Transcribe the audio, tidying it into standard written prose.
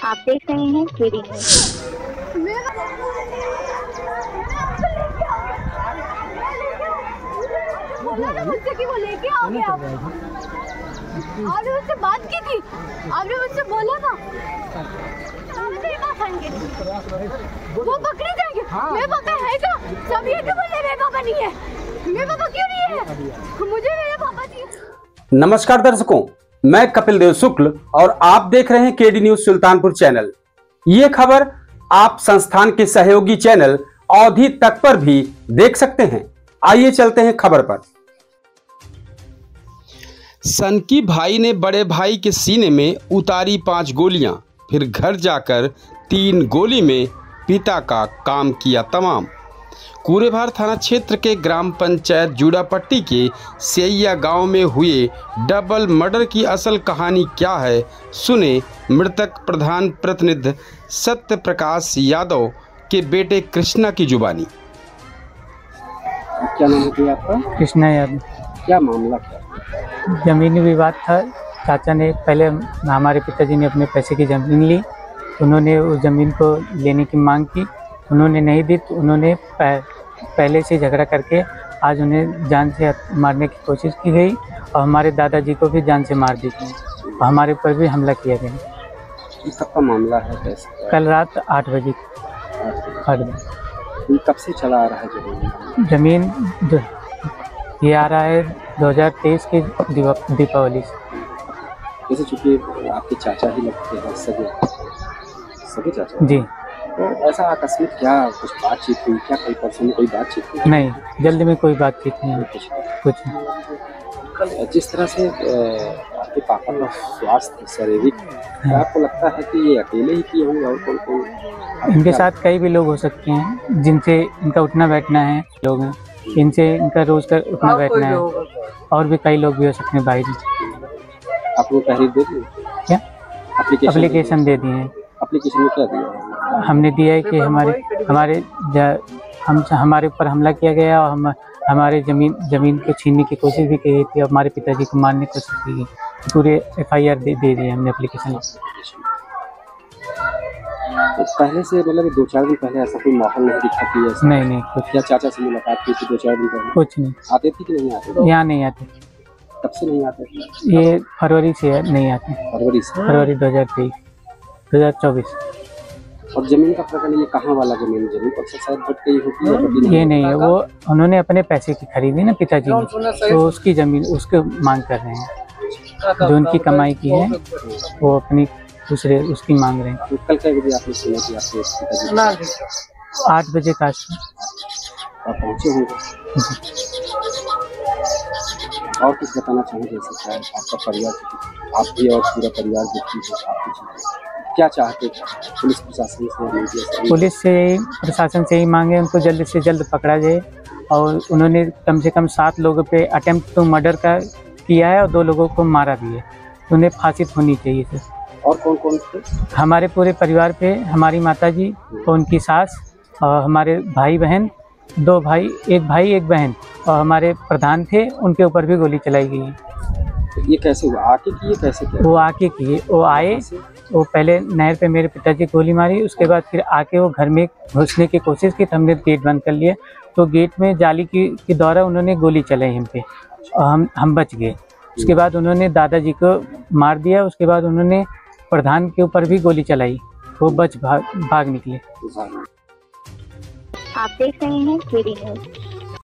आप देख रहे हैं केडी न्यूज़। मुझसे कि वो लेके आ गया। आपने मुझसे बात की थी, आपने मुझसे बोला था वो पकड़े जाएंगे। मेरे पापा है क्या? सब ये क्यों बोले मेरे पापा नहीं है? मेरे पापा क्यों नहीं है? मुझे मेरे पापा चाहिए। नमस्कार दर्शकों, मैं कपिल देव शुक्ल और आप देख रहे हैं केडी न्यूज़ सुल्तानपुर चैनल। ये खबर आप संस्थान के सहयोगी चैनल अवधि तक पर भी देख सकते हैं। आइए चलते हैं खबर पर। सनकी भाई ने बड़े भाई के सीने में उतारी 5 गोलियां, फिर घर जाकर 3 गोली में पिता का काम किया तमाम। कूरेभार थाना क्षेत्र के ग्राम पंचायत जूड़ापट्टी के सेइया गांव में हुए डबल मर्डर की असल कहानी क्या है, सुने मृतक प्रधान प्रतिनिधि सत्य प्रकाश यादव के बेटे कृष्णा की जुबानी। क्या नाम है आपका? कृष्णा यादव। क्या मामला क्या? जमीनी विवाद था। चाचा ने पहले हमारे पिताजी ने अपने पैसे की ज़मीन ली। उन्होंने उस ज़मीन को लेने की मांग की, उन्होंने नहीं दी तो उन्होंने पहले से झगड़ा करके आज उन्हें जान से मारने की कोशिश की गई और हमारे दादाजी को भी जान से मार दी गई और हमारे ऊपर भी हमला किया गया। ये कब का मामला है? कैसे? कल रात 8 बजे। ये कब से चला आ रहा है ज़मीन? ये आ रहा है 2023 की दीपावली से। जैसे चूँकि आपके चाचा ही लगते हैं, सभी चाचा जी। तो ऐसा आकस्मिक क्या कुछ बातचीत हुई क्या? कई परसों में कोई बातचीत हुई? नहीं, जल्दी में कोई बातचीत नहीं, कुछ नहीं। कल जिस तरह से आपके पापा का स्वास्थ्य शारीरिक, आपको लगता है कि ये अकेले ही किए होंगे और कौन? इनके साथ कई भी लोग हो सकते हैं जिनसे इनका उठना बैठना है, लोग हैं इनसे इनका रोज का उठना बैठना है, और भी कई लोग भी हो सकते हैं बाहर। आप लोग तहरीर दे दिए क्या? एप्लीकेशन दे दिए हैं। एप्लीकेशन में क्या दिया? हमने दिया है कि हमारे ऊपर हमला किया गया और हमारे जमीन को छीनने की कोशिश भी की गई थी और हमारे पिताजी को मारने की कोशिश की गई। पूरे FIR दे दिए हमने एप्लीकेशन। तो पहले से मतलब 2-4 दिन पहले ऐसा कोई माहौल नहीं दिखा कि ऐसा? नहीं कुछ। क्या चाचा से मुलाकात की थी 2-4 दिन पहले? कुछ नहीं। आते थे कि नहीं आते? यहाँ नहीं आते। कब से नहीं आते? ये फरवरी से नहीं आते। फरवरी से? फरवरी 2024। और जमीन का प्रकरण ये कहाँ वाला जमीन पर शायद बट गई होती है? ये नहीं है, वो उन्होंने अपने पैसे की खरीदी ना पिताजी ने, तो उसकी जमीन उसको मांग कर रहे हैं। जो उनकी कमाई की है वो अपनी दूसरे उसकी मांग रहे हैं। तो कल क्या बजे आपने सुना कि आपके पिताजी? 8 बजे का आप पहुँचे होंगे। और कुछ बताना चाहेंगे? जैसे आपका परिवार, आप भी और पूरा परिवार दुखी है, क्या चाहते पुलिस प्रशासन से? पुलिस से प्रशासन से ही मांगे उनको जल्द से जल्द पकड़ा जाए। और उन्होंने कम से कम 7 लोगों पे अटेम्प्ट टू मर्डर का किया है और 2 लोगों को मारा भी है। उन्हें फांसी होनी चाहिए सर। और कौन कौन थे? हमारे पूरे परिवार पे हमारी माताजी और उनकी सास और हमारे भाई बहन, 2 भाई, एक बहन, और हमारे प्रधान थे, उनके ऊपर भी गोली चलाई गई है। तो ये कैसे हुआ? आके किए? कैसे किया? वो आके किए, वो आए, वो पहले नहर पे मेरे पिताजी गोली मारी, उसके बाद फिर आके वो घर में घुसने की कोशिश की तो हमने गेट बंद कर लिया। तो गेट में जाली के द्वारा उन्होंने गोली चलाई हम पे और हम बच गए। उसके बाद उन्होंने दादाजी को मार दिया। उसके बाद उन्होंने प्रधान के ऊपर भी गोली चलाई, वो भाग निकले। आप देख रहे हैं केडी न्यूज़।